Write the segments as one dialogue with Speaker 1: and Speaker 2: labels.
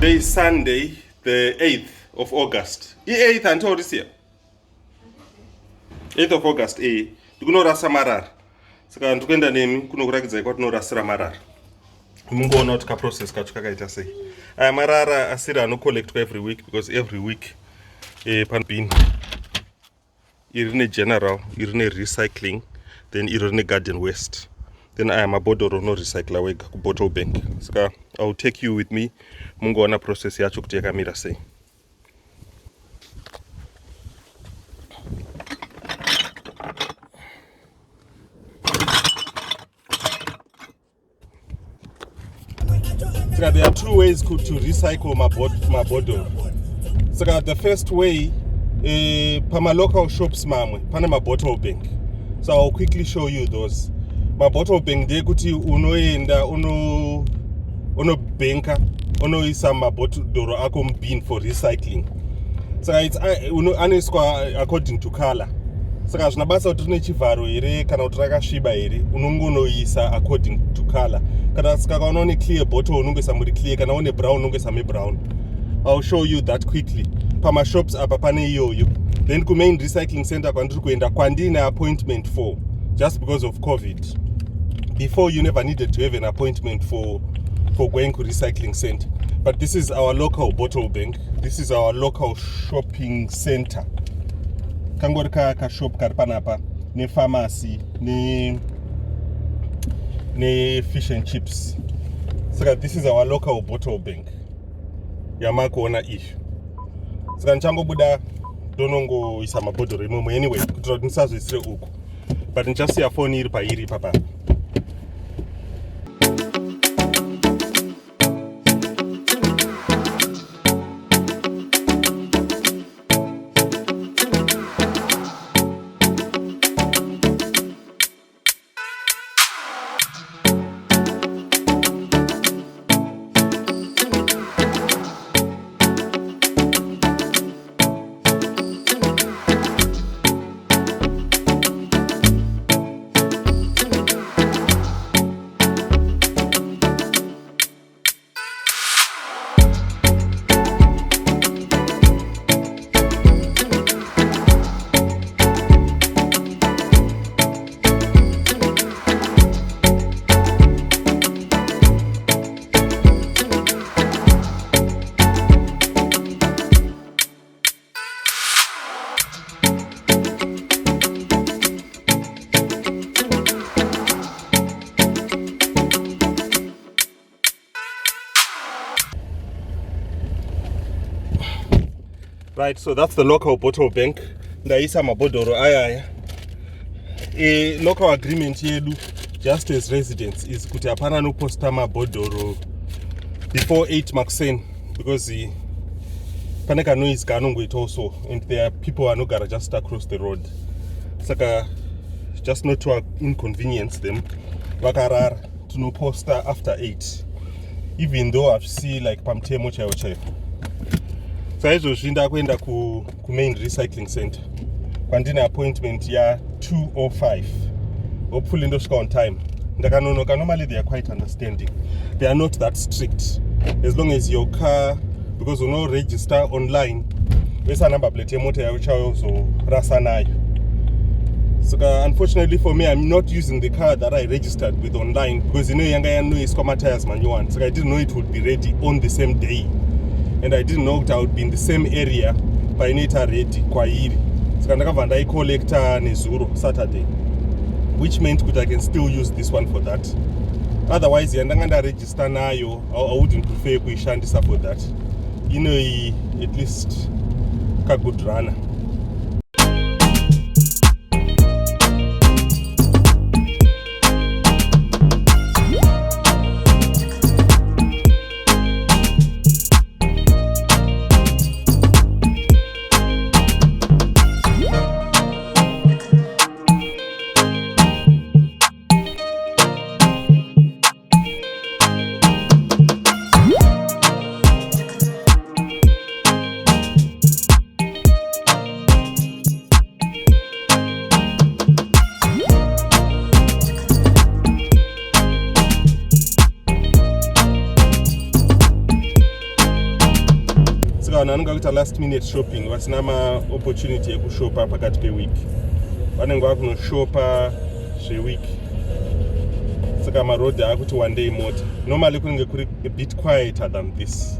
Speaker 1: Today is Sunday, the 8th of August. 8th until this year. 8th of August, Kunoraswa Marara. Saka ndikuenda nemi kunokurakidza kwatinorasira Marara. Mungoona kuti kaprocess kacho kakaita sei. Marara asiri anocollectwa every week because every week panbin iri negeneral, iri nerecycling, then iri negarden waste. Then I am a bottle no recycler wega ku bottle bank. Saka I will take you with me. Mungoona process yacho kuti yakamira sei. So there are two ways to recycle my bottle. So the first way, pama local shops mamwe, pana my bottle bank. So I'll quickly show you those. My bottle bank de kuti unoenda uno banka unoisa mabotoro ako bin for recycling. So it's aniswa according to color. Saka zvinabasa kuti tine chivharo here kana kuti rakasviba here unongonoisa according to color. Kana saka une clear bottle unongoisa muri clear, kana une brown unongoisa muri brown. I'll show you that quickly. Pama shops apa pane iyoyo. Then ku main recycling center kwandiri kuenda kwandine appointment for just because of COVID. Before you never needed to have an appointment for going to recycling center. But this is our local bottle bank. This is our local shopping center. Kangori ka shop kari panapa ne pharmacy ne fish and chips. So this is our local bottle bank. Yamakuona issue. So nchangobuda donongo isa mabotoro imomo anyway kutora kuti ndisazoisire uku. But ndichasiya phone iri pairi papa. Right, so that's the local bottle bank. Ndaisa mabodoro aya. A local agreement yedu just as residents is kuti hapana noposta mabodoro before 8 Maxen because paneka noise kanongoita also, and there are people anogara just across the road. Saka just not to inconvenience them. Vakarara tunoposta after 8. Even though I've seen like pamtemo chayo. So shinda kwenda ku main recycling center. Kwandine appointment ya 2:05. Hopefully ndosvika on time. Ndakanonoka, normally they are quite understanding. They are not that strict. As long as your car, because you know register online, wesa number plate yemota yayo chayo so rasa nayo. So unfortunately for me, I'm not using the car that I registered with online because you know yanga yano is comma tires manual. So I didn't know it would be ready on the same day. And I didn't know that I would be in the same area by neta ready kwa iri. So ndakabva ndaicollecta nezuro Saturday, which meant that I can still use this one for that. Otherwise yandanga ndaregister nayo, I wouldn't prefer kuishandisa for that. You know, at least ka good runner. vanhu vanenge vakuita last minute shopping vasina maopportunity ekushopa pakati peweek vanenge vakunoshopa zveweek saka marodhi akuti one day mota normally kunenge kuri a bit quieter than this.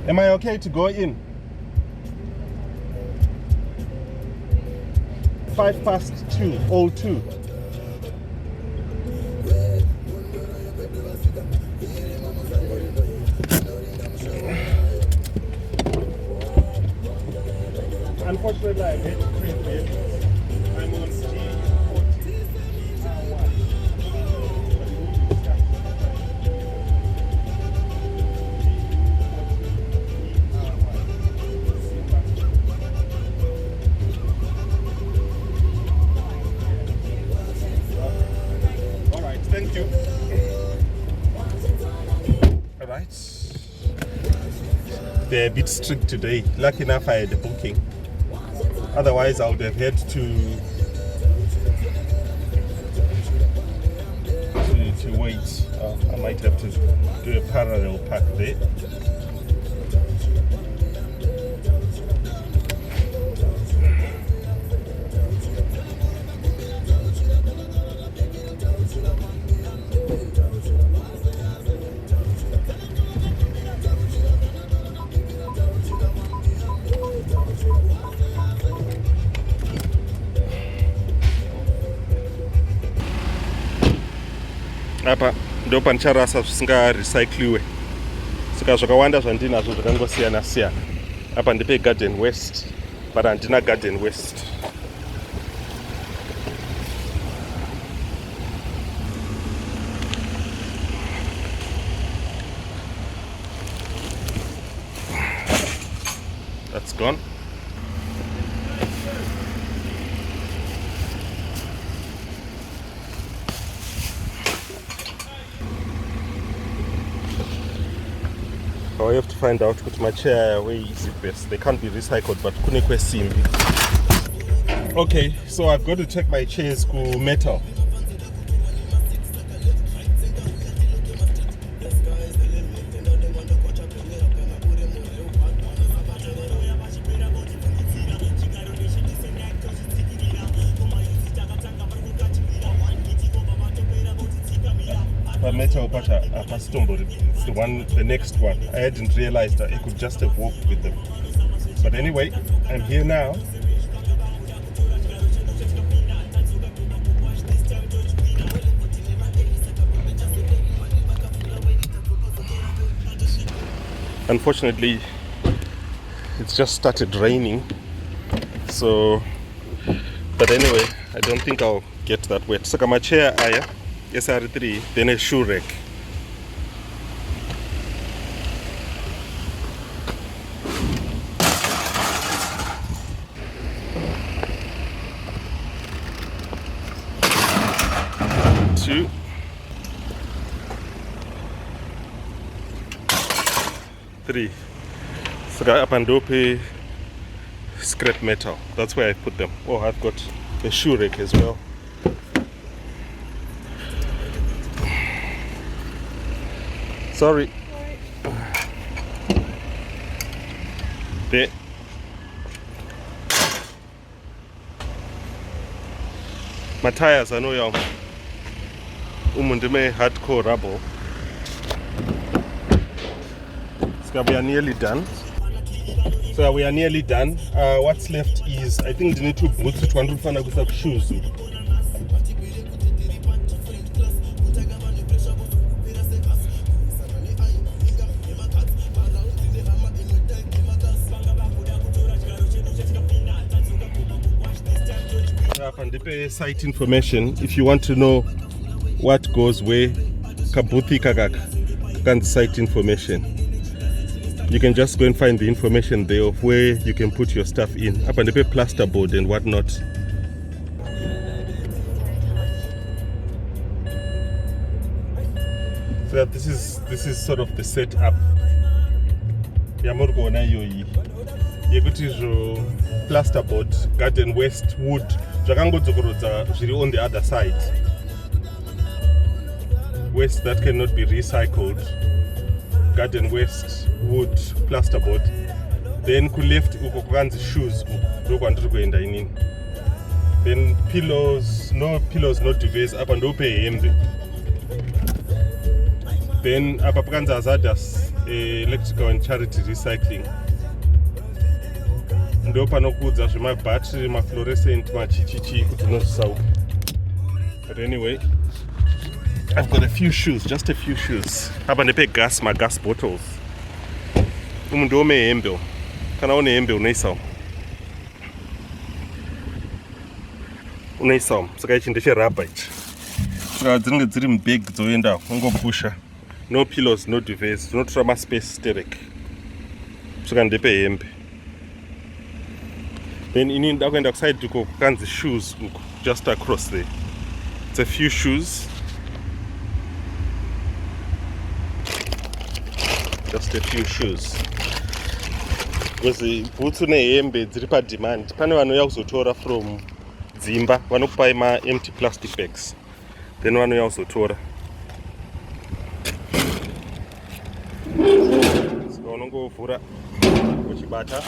Speaker 1: Am I okay to go in? 2:05. Unfortunately, I hate print it. I'm on Thank you. All right. They're a bit strict today. Lucky enough I had a booking. Otherwise I would have had to wait. I might have to do a parallel park there. Apa ndo pancharasa zvisingarecycliwe saka zvakawanda zvandinazvo zvakangosiyana siyana. Apa ndipe garden waste but handina garden waste. That's gone. I have to find out what my chair where is it best. They can't be recycled, but kunikwe simbi. Okay, so I've got to take my chairs to metal. Metal Pacha Pastombo, it's the next one. I hadn't realized that I could just have walked with them. But anyway, I'm here now. Unfortunately, it's just started raining. So, but anyway, I don't think I'll get that wet. So, my chair, SR3, then a shoe rack. Two. Three. Saka up and dope scrap metal. That's where I put them. Oh, I've got a shoe rack as well. Sorry. There. My tires are no young. Hardcore rubble. So we are nearly done. What's left is, I think, the two boots which one to shoes. And the site information if you want to know what goes where. Kabuthi Kagak and site information. You can just go and find the information there of where you can put your stuff in. Up on the plasterboard and whatnot. So this is sort of the setup. Yamurgona yoyi. Yekutijo plasterboard, garden waste, wood. Jagangodzogorodza zviri on the other side. Waste that cannot be recycled. Garden waste, wood, plasterboard. Then ku left uko kukanzi shoes uko andiri kuenda inini. Then pillows, no Tvese apa ndope hembe. Then apa pakanzi hazardous electrical and charity recycling. Ndo panokudza zvemabhatiri, mafluorescent, machichichi kuti unozvisauka. But anyway, I've got a few shoes, just a few shoes. Apa ndepe gas, my gas bottles. Ndome hembe. Kana une hembe unoisau. Unoisau. Saka ichi ndecherabha ichi. Saka dzinenge dziri mubag dzoenda ungopusha. No pillows, no Tvese. Zvinotora maspace sterek. Saka ndepe hembe. Then in the other side to go kinds shoes just across there. It's a few shoes. Just a few shoes. Because the boots on the hembe dziri pa demand. Pane vanouya kuzotora from dzimba vanokupai ma empty plastic bags. Then vanouya kuzotora. Saka unongovhura uchibata.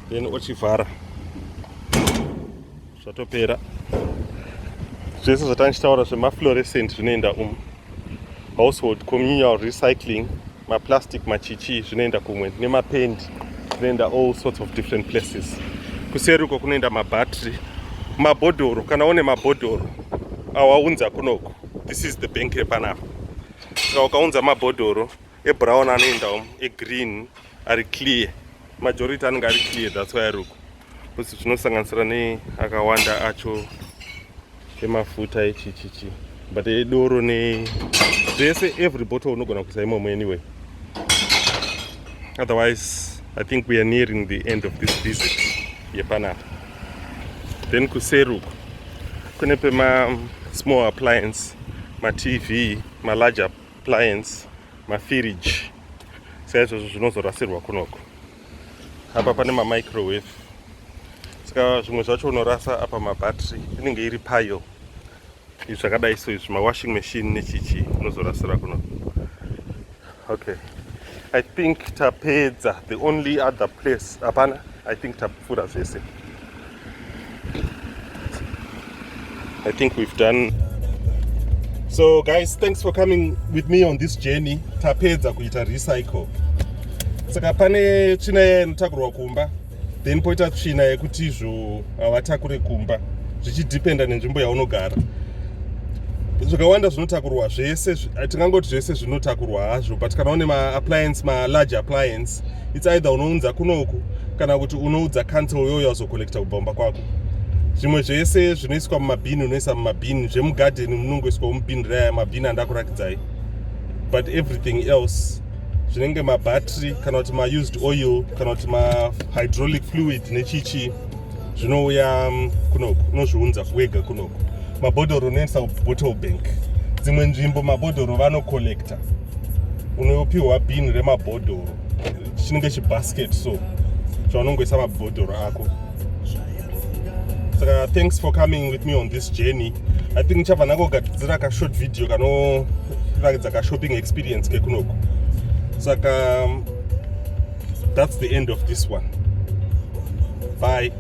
Speaker 1: Then uchivhara zvatopera. Zvese zvatanchitaura zvemafluorescent zvinoenda household communal recycling, maplastic, machichi zvinoenda kumwe, nemapendi zvinoenda all sorts of different places. Kuseri uko kunoenda mabhatiri, mabhodhoro. Kana une mabhodhoro awaunza kunoko, this is the bank repanapa. Saka ukaunza mabhodhoro ebrown anoenda green ari clear, majority anenge ari clear, that's why ari uko. Kuti zvinosanganisira akawanda acho emafuta echichichi, but edoro zvese every bottle unogona kuisa imomo anyway. Otherwise I think we are nearing the end of this visit yepanapa. Then kuseri uko kune pema small appliance, ma TV, ma large appliance, ma fridge. Saka zvinozorasirwa kunoko. Apa pane ma microwave. Saka zvimwe zvacho unorasa apa mabhatiri inenge iri pile. Izvi zvakadai so izvi ma washing machine nechichi unozorasira kunoko. Okay. I think tapedza, the only other place apana, I think tapfuura zvese. I think we've done. So guys, thanks for coming with me on this journey. Tapedza kuita recycle. Saka pane tsvina inotakurwa kumba, then poita tsvina yekuti havatakure kumba, zvichidependa nenzvimbo yaunogara. Zvakawanda zvinotakurwa zvese, tingangoti zvese zvinotakurwa hazvo, but kana une ma-appliance, ma-large appliance, it's either unounza kunoku kana kuti unoudza cancel yoyo yazokolekta kubva kwako. Zvimwe zvese zvinoiswa mumabhini unoisa mumabhini, zvemugarden munongoiswa mubhini raya mabhini andakurakidzai. But everything else, zvinenge mabhatiri kana kuti ma-used oil kana kuti ma-hydraulic fluid nechichi, zvinouya kunoku, unozviunza wega kunoku. Mabhodhoro unoisa bottle bank. Dzimwe nzvimbo mabhodhoro vanokolekta. unopiwa bhini remabhodhoro chinenge chibasket so chaunongoisa mabhodhoro ako. Saka thanks for coming with me on this journey. I think nichabva nangogadzira ka short video kanoratidza ka shopping experience kekunoko. Saka that's the end of this one. Bye.